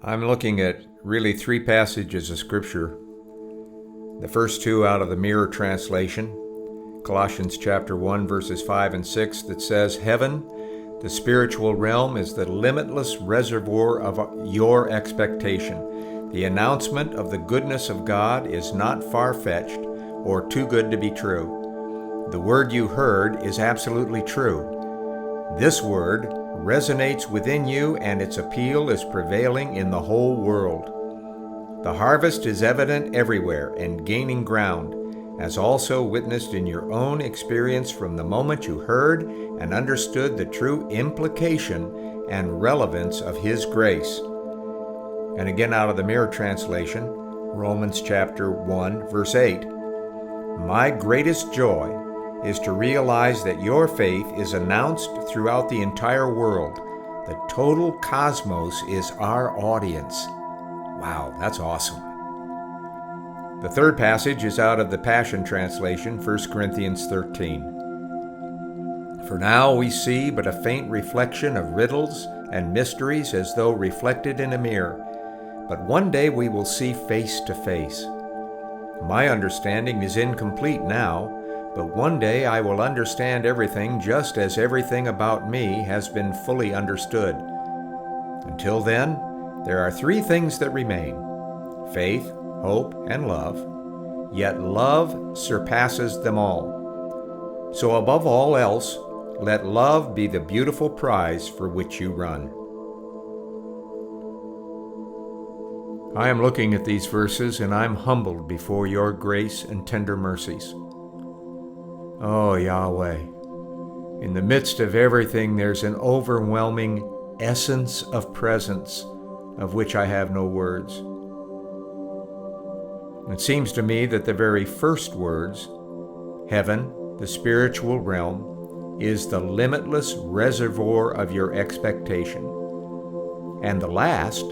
I'm looking at really three passages of Scripture. The first two out of the Mirror translation, Colossians chapter 1, verses 5 and 6, that says, "Heaven, the spiritual realm, is the limitless reservoir of your expectation. The announcement of the goodness of God is not far-fetched or too good to be true. The word you heard is absolutely true. This word resonates within you, and its appeal is prevailing in the whole world. The harvest is evident everywhere and gaining ground, as also witnessed in your own experience from the moment you heard and understood the true implication and relevance of His grace." And again out of the Mirror translation, Romans chapter 1, verse 8, "My greatest joy is to realize that your faith is announced throughout the entire world. The total cosmos is our audience." Wow, that's awesome. The third passage is out of the Passion Translation, 1 Corinthians 13. "For now we see but a faint reflection of riddles and mysteries as though reflected in a mirror. But one day we will see face to face. My understanding is incomplete now, but one day I will understand everything just as everything about me has been fully understood. Until then, there are three things that remain: faith, hope, and love. Yet love surpasses them all. So above all else, let love be the beautiful prize for which you run." I am looking at these verses, and I'm humbled before your grace and tender mercies. Oh, Yahweh, in the midst of everything, there's an overwhelming essence of presence of which I have no words. It seems to me that the very first words, "Heaven, the spiritual realm, is the limitless reservoir of your expectation," and the last,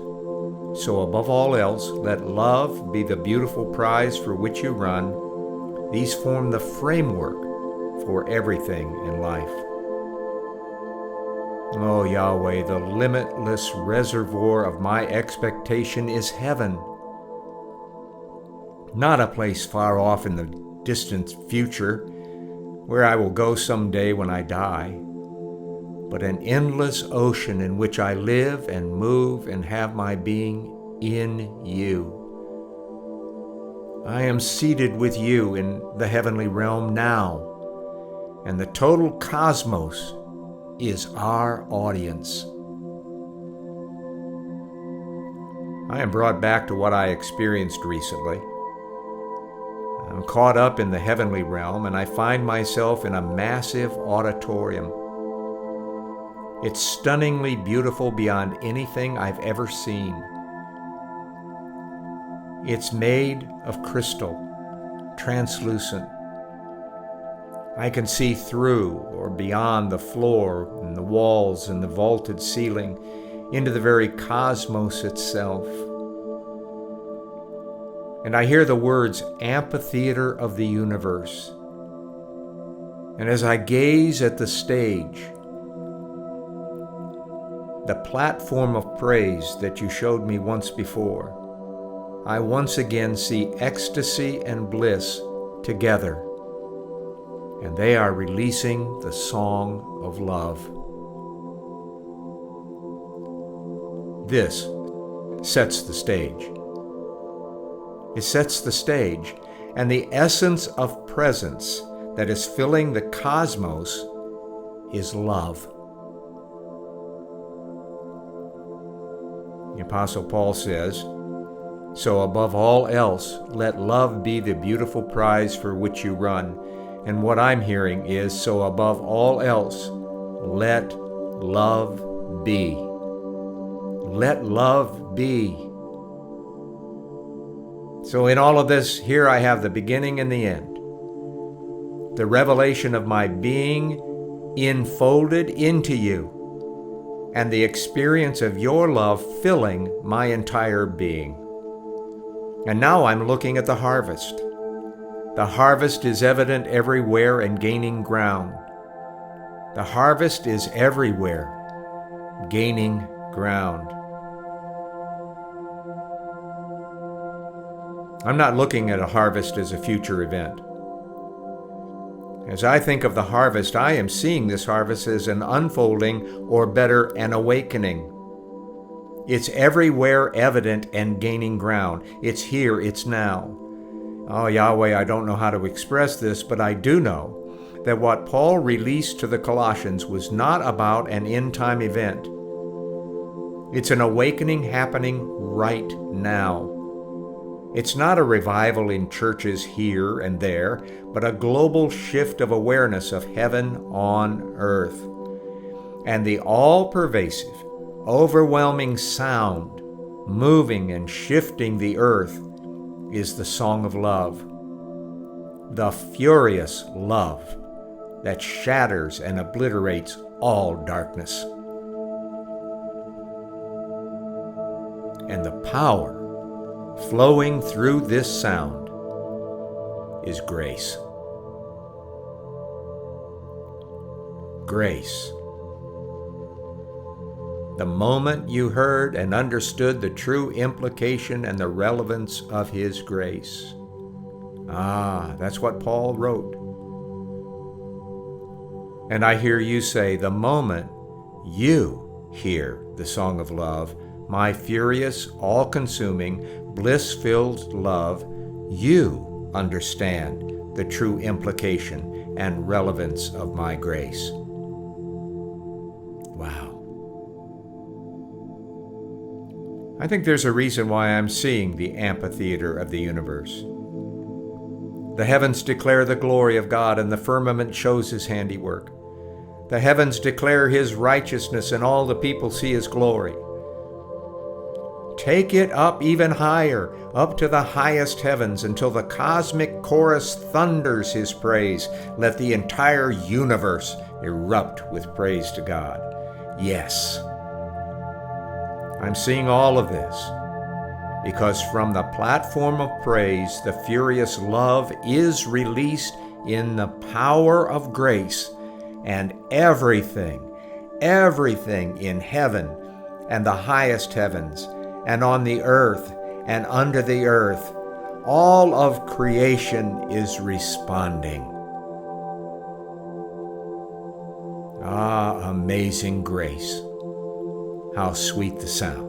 "So above all else, let love be the beautiful prize for which you run," these form the framework for everything in life. Oh, Yahweh, the limitless reservoir of my expectation is heaven. Not a place far off in the distant future where I will go someday when I die, but an endless ocean in which I live and move and have my being in you. I am seated with you in the heavenly realm now, and the total cosmos is our audience. I am brought back to what I experienced recently. I'm caught up in the heavenly realm, and I find myself in a massive auditorium. It's stunningly beautiful beyond anything I've ever seen. It's made of crystal, translucent. I can see through or beyond the floor and the walls and the vaulted ceiling into the very cosmos itself. And I hear the words "amphitheater of the universe." And as I gaze at the stage, the platform of praise that you showed me once before, I once again see ecstasy and bliss together, and they are releasing the song of love. This sets the stage. It sets the stage, and the essence of presence that is filling the cosmos is love. The Apostle Paul says, "So above all else, let love be the beautiful prize for which you run." And what I'm hearing is, so above all else, let love be. Let love be. So in all of this, here I have the beginning and the end. The revelation of my being enfolded into you, and the experience of your love filling my entire being. And now I'm looking at the harvest. The harvest is evident everywhere and gaining ground. The harvest is everywhere, gaining ground. I'm not looking at a harvest as a future event. As I think of the harvest, I am seeing this harvest as an unfolding, or better, an awakening. It's everywhere evident and gaining ground. It's here, it's now. Oh, Yahweh, I don't know how to express this, but I do know that what Paul released to the Colossians was not about an end-time event. It's an awakening happening right now. It's not a revival in churches here and there, but a global shift of awareness of heaven on earth. And the all-pervasive, overwhelming sound moving and shifting the earth is the song of love. The furious love that shatters and obliterates all darkness. And the power flowing through this sound is grace. Grace. The moment you heard and understood the true implication and the relevance of His grace. That's what Paul wrote. And I hear you say, the moment you hear the song of love, my furious, all-consuming, bliss-filled love, you understand the true implication and relevance of my grace. Wow. I think there's a reason why I'm seeing the amphitheater of the universe. The heavens declare the glory of God, and the firmament shows His handiwork. The heavens declare His righteousness, and all the people see His glory. Take it up even higher, up to the highest heavens, until the cosmic chorus thunders His praise. Let the entire universe erupt with praise to God. Yes, I'm seeing all of this because from the platform of praise, the furious love is released in the power of grace, and everything in heaven and the highest heavens, and on the earth and under the earth, all of creation is responding. Amazing grace. How sweet the sound.